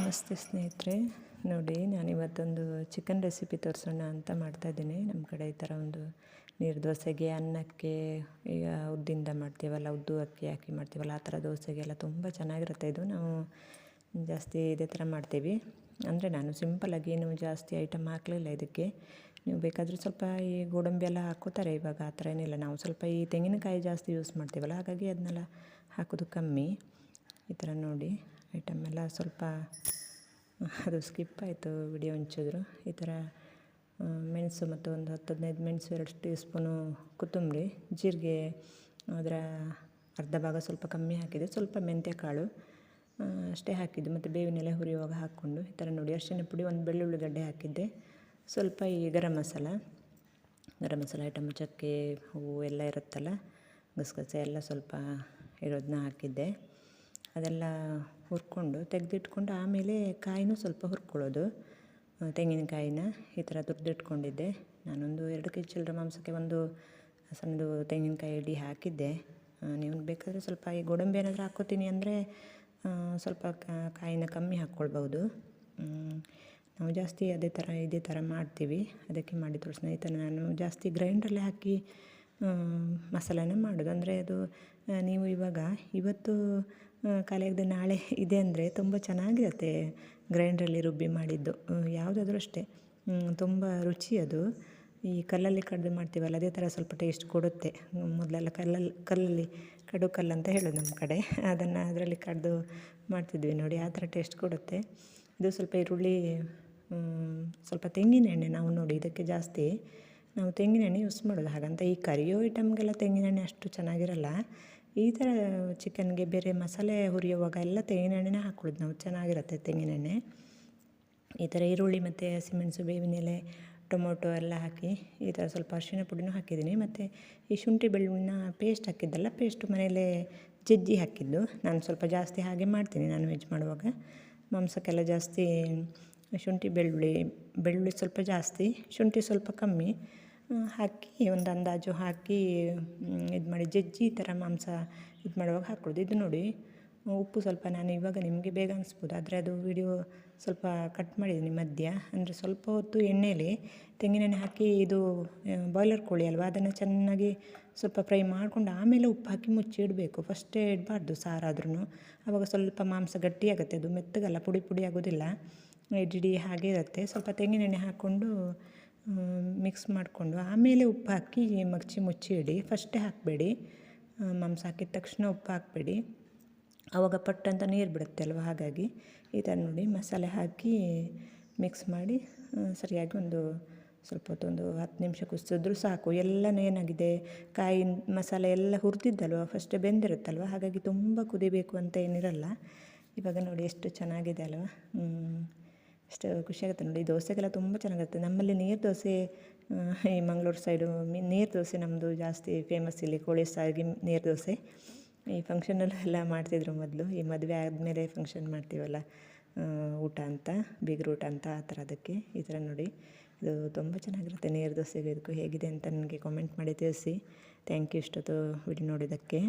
ನಮಸ್ತೆ ಸ್ನೇಹಿತರೆ, ನೋಡಿ ನಾನಿವತ್ತೊಂದು ಚಿಕನ್ ರೆಸಿಪಿ ತೋರಿಸೋಣ ಅಂತ ಮಾಡ್ತಾಯಿದ್ದೀನಿ. ನಮ್ಮ ಕಡೆ ಈ ಥರ ಒಂದು ನೀರು ದೋಸೆಗೆ, ಅನ್ನಕ್ಕೆ, ಈಗ ಉದ್ದಿಂದ ಮಾಡ್ತೀವಲ್ಲ, ಉದ್ದು ಅಕ್ಕಿ ಹಾಕಿ ಮಾಡ್ತೀವಲ್ಲ, ಆ ಥರ ದೋಸೆಗೆಲ್ಲ ತುಂಬ ಚೆನ್ನಾಗಿರುತ್ತೆ. ಇದು ನಾವು ಜಾಸ್ತಿ ಇದೇ ಥರ ಮಾಡ್ತೀವಿ. ಅಂದರೆ ನಾನು ಸಿಂಪಲ್ಲಾಗಿ ಏನು ಜಾಸ್ತಿ ಐಟಮ್ ಹಾಕಲಿಲ್ಲ ಇದಕ್ಕೆ. ನೀವು ಬೇಕಾದರೆ ಸ್ವಲ್ಪ ಈ ಗೋಡಂಬಿ ಎಲ್ಲ ಹಾಕೋತಾರೆ ಇವಾಗ, ಆ ಥರ ಏನಿಲ್ಲ. ನಾವು ಸ್ವಲ್ಪ ಈ ತೆಂಗಿನಕಾಯಿ ಜಾಸ್ತಿ ಯೂಸ್ ಮಾಡ್ತೀವಲ್ಲ, ಹಾಗಾಗಿ ಅದನ್ನೆಲ್ಲ ಹಾಕೋದು ಕಮ್ಮಿ. ಈ ಥರ ನೋಡಿ ಐಟಮ್ ಎಲ್ಲ ಸ್ವಲ್ಪ ಅದು ಸ್ಕಿಪ್ ಆಯಿತು ವಿಡಿಯೋ ಹಂಚಿದ್ರು. ಈ ಥರ ಮೆಣಸು ಮತ್ತು ಒಂದು 10-15 ಮೆಣಸು, 2 ಟೀ ಸ್ಪೂನು ಕೊತ್ತಂಬರಿ, ಜೀರಿಗೆ ಅದರ ಅರ್ಧ ಭಾಗ ಸ್ವಲ್ಪ ಕಮ್ಮಿ ಹಾಕಿದೆ, ಸ್ವಲ್ಪ ಮೆಂತ್ಯ ಕಾಳು ಅಷ್ಟೇ ಹಾಕಿದ್ದು. ಮತ್ತು ಬೇವಿನ ಎಲೆ ಹುರಿಯುವಾಗ ಹಾಕ್ಕೊಂಡು ಈ ಥರ ನೋಡಿ ಅರಿಶಿನ ಪುಡಿ, ಒಂದು ಬೆಳ್ಳುಳ್ಳಿ ಗಡ್ಡೆ ಹಾಕಿದ್ದೆ, ಸ್ವಲ್ಪ ಈ ಗರಂ ಮಸಾಲ ಐಟಮ್, ಚಕ್ಕೆ ಹೂವು ಎಲ್ಲ ಇರುತ್ತಲ್ಲ, ಗಸಗಸೆ ಎಲ್ಲ ಸ್ವಲ್ಪ ಇರೋದನ್ನ ಹಾಕಿದ್ದೆ. ಅದೆಲ್ಲ ಹುರ್ಕೊಂಡು ತೆಗೆದಿಟ್ಕೊಂಡು ಆಮೇಲೆ ಕಾಯಿನೂ ಸ್ವಲ್ಪ ಹುರ್ಕೊಳ್ಳೋದು. ತೆಂಗಿನಕಾಯಿನ ಈ ಥರ ತುರಿದಿಟ್ಕೊಂಡಿದ್ದೆ. ನಾನೊಂದು 2 ಕೆ ಜಿ ಚಿಲ್ಲರೆ ಮಾಂಸಕ್ಕೆ ಒಂದು ಸಣ್ಣದು ತೆಂಗಿನಕಾಯಿ ಇಡೀ ಹಾಕಿದ್ದೆ. ನೀವು ಬೇಕಾದರೆ ಸ್ವಲ್ಪ ಈ ಗೋಡಂಬಿ ಏನಾದರೂ ಹಾಕ್ಕೋತೀನಿ ಅಂದರೆ ಸ್ವಲ್ಪ ಕಾಯಿನ ಕಮ್ಮಿ ಹಾಕ್ಕೊಳ್ಬೋದು. ನಾವು ಜಾಸ್ತಿ ಇದೇ ಥರ ಮಾಡ್ತೀವಿ, ಅದಕ್ಕೆ ಮಾಡಿ ತೋರಿಸ್ತೀನಿ. ಈ ಥರ ನಾನು ಜಾಸ್ತಿ ಗ್ರೈಂಡ್ರಲ್ಲೇ ಹಾಕಿ ಮಸಾಲೆನ ಮಾಡೋದು. ಅಂದರೆ ಅದು ನೀವು ಇವತ್ತು ಖಾಲಿ ಆಗದೆ ನಾಳೆ ಇದೆ ಅಂದರೆ ತುಂಬ ಚೆನ್ನಾಗಿರುತ್ತೆ ಗ್ರೈಂಡ್ರಲ್ಲಿ ರುಬ್ಬಿ ಮಾಡಿದ್ದು. ಯಾವುದಾದ್ರೂ ಅಷ್ಟೇ ತುಂಬ ರುಚಿ ಅದು. ಈ ಕಲ್ಲಲ್ಲಿ ಕಡ್ದು ಮಾಡ್ತೀವಲ್ಲ, ಅದೇ ಥರ ಸ್ವಲ್ಪ ಟೇಸ್ಟ್ ಕೊಡುತ್ತೆ. ಮೊದಲೆಲ್ಲ ಕಲ್ಲಲ್ಲಿ ಕಡು ಕಲ್ಲು ಅಂತ ಹೇಳೋದು ನಮ್ಮ ಕಡೆ, ಅದನ್ನು ಅದರಲ್ಲಿ ಕಡ್ದು ಮಾಡ್ತಿದ್ವಿ ನೋಡಿ, ಆ ಥರ ಟೇಸ್ಟ್ ಕೊಡುತ್ತೆ. ಇದು ಸ್ವಲ್ಪ ಈರುಳ್ಳಿ, ಸ್ವಲ್ಪ ತೆಂಗಿನ ಎಣ್ಣೆ, ನಾವು ನೋಡಿ ಇದಕ್ಕೆ ಜಾಸ್ತಿ ನಾವು ತೆಂಗಿನ ಎಣ್ಣೆ ಯೂಸ್ ಮಾಡೋದು. ಹಾಗಂತ ಈ ಕರಿಯೋ ಐಟಮ್ಗೆಲ್ಲ ತೆಂಗಿನ ಎಣ್ಣೆ ಅಷ್ಟು ಚೆನ್ನಾಗಿರಲ್ಲ. ಈ ಥರ ಚಿಕನ್ಗೆ ಬೇರೆ ಮಸಾಲೆ ಹುರಿಯುವಾಗ ಎಲ್ಲ ತೆಂಗಿನ ಎಣ್ಣೆನೇ ಹಾಕ್ಕೊಳ್ಳೋದು ನಾವು, ಚೆನ್ನಾಗಿರುತ್ತೆ ತೆಂಗಿನ ಎಣ್ಣೆ. ಈ ಥರ ಈರುಳ್ಳಿ ಮತ್ತು ಹಸಿಮೆಣಸು, ಬೇವಿನ ಎಲೆ, ಟೊಮೊಟೊ ಎಲ್ಲ ಹಾಕಿ ಈ ಥರ ಸ್ವಲ್ಪ ಅರಿಶಿನ ಪುಡಿನೂ ಹಾಕಿದ್ದೀನಿ. ಮತ್ತು ಈ ಶುಂಠಿ ಬೆಳ್ಳುಳ್ಳಿನ ಪೇಸ್ಟ್ ಹಾಕಿದ್ದಲ್ಲ, ಪೇಸ್ಟು ಮನೆಯಲ್ಲೇ ಜಜ್ಜಿ ಹಾಕಿದ್ದು. ನಾನು ಸ್ವಲ್ಪ ಜಾಸ್ತಿ ಹಾಗೆ ಮಾಡ್ತೀನಿ ನಾನ್ ವೆಜ್ ಮಾಡುವಾಗ. ಮಾಂಸಕ್ಕೆಲ್ಲ ಜಾಸ್ತಿ ಶುಂಠಿ ಬೆಳ್ಳುಳ್ಳಿ ಸ್ವಲ್ಪ ಜಾಸ್ತಿ, ಶುಂಠಿ ಸ್ವಲ್ಪ ಕಮ್ಮಿ ಹಾಕಿ ಒಂದು ಅಂದಾಜು ಹಾಕಿ ಇದು ಮಾಡಿ ಜಜ್ಜಿ ಈ ಥರ ಮಾಂಸ ಇದು ಮಾಡುವಾಗ ಹಾಕ್ಕೊಳ್ಳೋದು. ಇದು ನೋಡಿ ಉಪ್ಪು ಸ್ವಲ್ಪ ನಾನು ಇವಾಗ ನಿಮಗೆ ಬೇಗ ಅನಿಸ್ಬೋದು, ಆದರೆ ಅದು ವಿಡಿಯೋ ಸ್ವಲ್ಪ ಕಟ್ ಮಾಡಿದ್ದೀನಿ ಮಧ್ಯ. ಅಂದರೆ ಸ್ವಲ್ಪ ಹೊತ್ತು ಎಣ್ಣೆಯಲ್ಲಿ ತೆಂಗಿನೆಣ್ಣೆ ಹಾಕಿ, ಇದು ಬಾಯ್ಲರ್ ಕೋಳಿ ಅಲ್ವಾ, ಅದನ್ನು ಚೆನ್ನಾಗಿ ಸ್ವಲ್ಪ ಫ್ರೈ ಮಾಡಿಕೊಂಡು ಆಮೇಲೆ ಉಪ್ಪು ಹಾಕಿ ಮುಚ್ಚಿ ಇಡಬೇಕು. ಫಸ್ಟೇ ಇಡಬಾರ್ದು ಸಾರಾದ್ರೂ, ಆವಾಗ ಸ್ವಲ್ಪ ಮಾಂಸ ಗಟ್ಟಿಯಾಗುತ್ತೆ, ಅದು ಮೆತ್ತಗಲ್ಲ, ಪುಡಿ ಆಗೋದಿಲ್ಲ, ಇಡೀ ಹಾಗೆ ಇರುತ್ತೆ. ಸ್ವಲ್ಪ ತೆಂಗಿನೆಣ್ಣೆ ಹಾಕ್ಕೊಂಡು ಮಿಕ್ಸ್ ಮಾಡಿಕೊಂಡು ಆಮೇಲೆ ಉಪ್ಪು ಹಾಕಿ ಮುಚ್ಚಿ ಇಡಿ. ಫಸ್ಟೇ ಹಾಕಬೇಡಿ, ಮಾಂಸ ಹಾಕಿದ ತಕ್ಷಣ ಉಪ್ಪು ಹಾಕಬೇಡಿ, ಆವಾಗ ಪಟ್ಟಂತ ನೀರು ಬಿಡುತ್ತೆ ಅಲ್ವ. ಹಾಗಾಗಿ ಈ ಥರ ನೋಡಿ ಮಸಾಲೆ ಹಾಕಿ ಮಿಕ್ಸ್ ಮಾಡಿ ಸರಿಯಾಗಿ ಒಂದು ಸ್ವಲ್ಪ ಹೊತ್ತು, ಒಂದು 10 ನಿಮಿಷ ಕುದಿಸಿದ್ರೂ ಸಾಕು. ಎಲ್ಲನೂ ಏನಾಗಿದೆ, ಕಾಯಿ ಮಸಾಲೆ ಎಲ್ಲ ಹುರಿದಿದ್ದಲ್ವ, ಫಸ್ಟೇ ಬೆಂದಿರುತ್ತಲ್ವ, ಹಾಗಾಗಿ ತುಂಬ ಕುದಿಬೇಕು ಅಂತ ಏನಿರಲ್ಲ. ಇವಾಗ ನೋಡಿ ಎಷ್ಟು ಚೆನ್ನಾಗಿದೆ ಅಲ್ವ, ಎಷ್ಟು ಖುಷಿಯಾಗುತ್ತೆ ನೋಡಿ. ದೋಸೆಗೆಲ್ಲ ತುಂಬ ಚೆನ್ನಾಗಿರುತ್ತೆ. ನಮ್ಮಲ್ಲಿ ನೀರು ದೋಸೆ, ಈ ಮಂಗಳೂರು ಸೈಡು ನೀರು ದೋಸೆ ನಮ್ಮದು ಜಾಸ್ತಿ ಫೇಮಸ್. ಇಲ್ಲಿ ಕೋಳಿ ಸಾರಿಗೆ ನೀರು ದೋಸೆ ಈ ಫಂಕ್ಷನಲ್ಲೆಲ್ಲ ಮಾಡ್ತಿದ್ರು ಮೊದಲು. ಈ ಮದುವೆ ಆದಮೇಲೆ ಫಂಕ್ಷನ್ ಮಾಡ್ತೀವಲ್ಲ, ಊಟ ಅಂತ, ಬೀಗರ ಊಟ ಅಂತ, ಆ ಥರ. ಅದಕ್ಕೆ ಈ ಥರ ನೋಡಿ, ಇದು ತುಂಬ ಚೆನ್ನಾಗಿರುತ್ತೆ ನೀರು ದೋಸೆಗೆ. ಇದಕ್ಕೂ ಹೇಗಿದೆ ಅಂತ ನನಗೆ ಕಾಮೆಂಟ್ ಮಾಡಿ ತಿಳಿಸಿ. ಥ್ಯಾಂಕ್ ಯು ಇಷ್ಟೊತ್ತು ವಿಡಿಯೋ ನೋಡಿದ್ದಕ್ಕೆ.